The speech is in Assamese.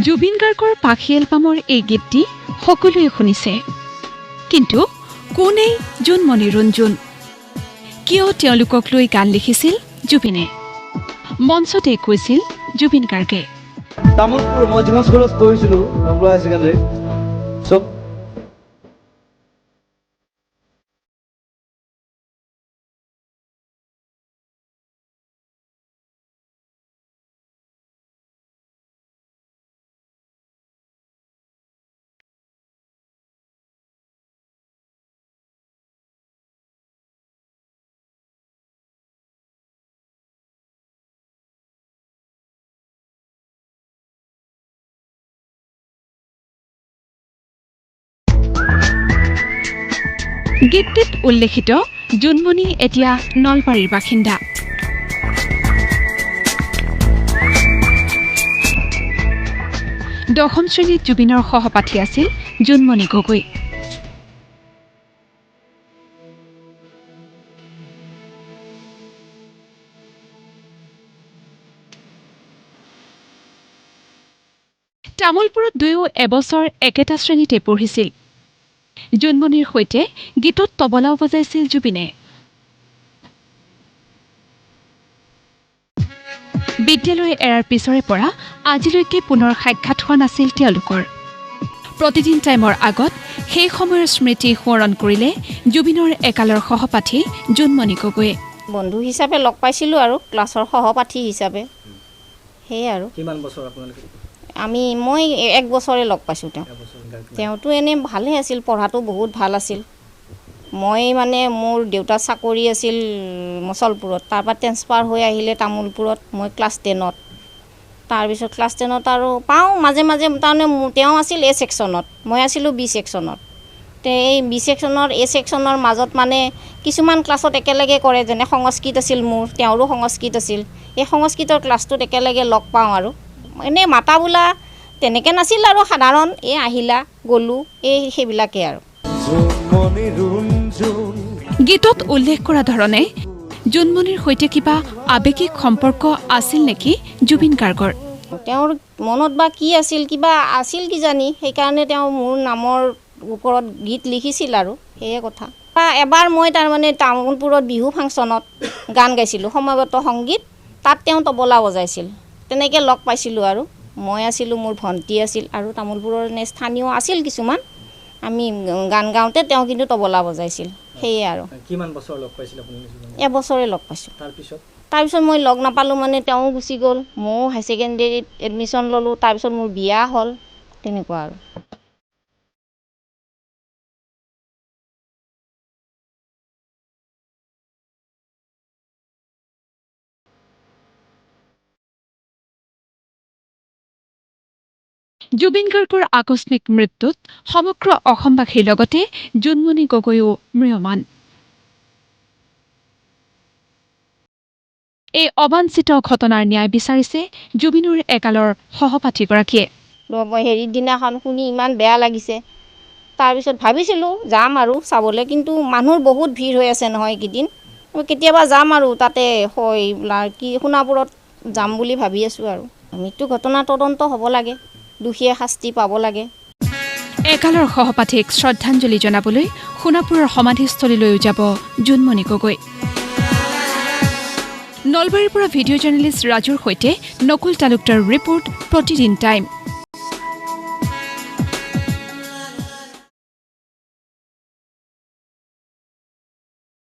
জুবিন গাৰ্গৰ পাখি এলবামৰ এই গীতটি সকলোৱে শুনিছে, কিন্তু কোন এই জোনমণি ৰঞ্জুন? কিয় তেওঁলোকক লৈ গান লিখিছিল জুবিনে? মঞ্চতে কৈছিল জুবিন গাৰ্গে। তামোলপুৰ মই যিমান স্কুলত পঢ়িছিলোঁ নগৰ হাই ছেকেণ্ডাৰী চব গীতটিত উল্লেখিত জোনমণি এতিয়া নলবাৰীৰ বাসিন্দা। দশম শ্ৰেণীত জুবিনৰ সহপাঠী আছিল জোনমণি গগৈ। তামোলপুৰত দুয়ো এবছৰ একেটা শ্ৰেণীতে পঢ়িছিল। জোনমণিৰ সৈতে গীতত তবলাও বজাইছিল জুবিনে। বিদ্যালয় এৰাৰ পিছৰে পৰা আজিলৈকে পুনৰ সাক্ষাৎ হোৱা নাছিল তেওঁলোকৰ। প্ৰতিদিন টাইমৰ আগত সেই সময়ৰ স্মৃতি সোঁৱৰণ কৰিলে জুবিনৰ একালৰ সহপাঠী জোনমণি গগৈয়ে। বন্ধু হিচাপে লগ পাইছিলোঁ আৰু ক্লাছৰ সহপাঠী হিচাপে, সেয়ে আৰু। কিমান বছৰ আপোনালোকে? মই 1 বছৰে লগ পাইছোঁ তেওঁতো এনেই ভালেই আছিল, পঢ়াটো বহুত ভাল আছিল। মই মানে মোৰ দেউতাৰ চাকৰি আছিল মচলপুৰত, তাৰপৰা ট্ৰেন্সফাৰ হৈ আহিলে তামোলপুৰত। মই ক্লাছ 10ত, তাৰপিছত ক্লাছ 10ত আৰু পাওঁ মাজে মাজে, তাৰমানে তেওঁ আছিল A ছেকশ্যনত, মই আছিলোঁ B ছেকশ্যনত। এই B ছেকশ্যনৰ A ছেকশ্যনৰ মাজত মানে কিছুমান ক্লাছত একেলগে কৰে, যেনে সংস্কৃত আছিল মোৰ, তেওঁৰো সংস্কৃত আছিল। এই সংস্কৃতৰ ক্লাছটোত একেলগে লগ পাওঁ আৰু এনেই মাতা বোলা তেনেকৈ নাছিল আৰু সাধাৰণ আহিলা গ'লোঁ সেইবিলাকেই আৰু। গীতত উল্লেখ কৰা ধৰণে জোনমণিৰ সৈতে কিবা আৱেগিক সম্পৰ্ক আছিল নেকি জুবিন গাৰ্গৰ? তেওঁৰ মনত বা কি আছিল, কিবা আছিল কিজানি, সেইকাৰণে তেওঁ মোৰ নামৰ ওপৰত গীত লিখিছিল আৰু সেয়ে কথা। এবাৰ মই তাৰমানে তামোলপুৰত বিহু ফাংচনত গান গাইছিলোঁ, সমবেত সংগীত, তাত তেওঁ তবলা বজাইছিল। তেনেকৈ লগ পাইছিলোঁ আৰু মই আছিলোঁ, মোৰ ভণ্টি আছিল আৰু তামোলপুৰৰ স্থানীয় আছিল কিছুমান। আমি গান গাওঁতে তেওঁ কিন্তু তবলা বজাইছিল, সেয়ে আৰু। কিমান বছৰ লগ পাইছিল আপুনি? এবছৰে লগ পাইছোঁ। তাৰপিছত মই লগ নাপালোঁ, মানে তেওঁ গুচি গ'ল, ময়ো হাই ছেকেণ্ডেৰীত এডমিশ্যন ল'লোঁ, তাৰপিছত মোৰ বিয়া হ'ল, তেনেকুৱা আৰু। জুবিন গাৰ্গৰ আকস্মিক মৃত্যুত সমগ্ৰ অসমবাসীৰ লগতে জোনমণি গগৈও ম্ৰিয়মান। এই অবাঞ্ছিত ঘটনাৰ ন্যায় বিচাৰিছে জুবিনৰ একালৰ সহপাঠীগৰাকীয়ে। হেৰিৰ দিনাখন শুনি ইমান বেয়া লাগিছে। তাৰপিছত ভাবিছিলোঁ যাম আৰু চাবলৈ, কিন্তু মানুহৰ বহুত ভিৰ হৈ আছে নহয় এইকেইদিন। কেতিয়াবা যাম আৰু তাতে সোণাপুৰত যাম বুলি ভাবি আছোঁ আৰু। মৃত্যু ঘটনা তদন্ত হ'ব লাগে, দোষীয়ে শাস্তি পাব লাগে। একালৰ সহপাঠীক শ্ৰদ্ধাঞ্জলি জনাবলৈ সোণাপুৰৰ সমাধিস্থলীলৈও যাব জোনমণি গগৈ। নলবাৰীৰ পৰা ভিডিঅ' জাৰ্নেলিষ্ট ৰাজুৰ সৈতে নকুল তালুকদাৰ ৰিপৰ্ট, প্ৰতিদিন টাইম।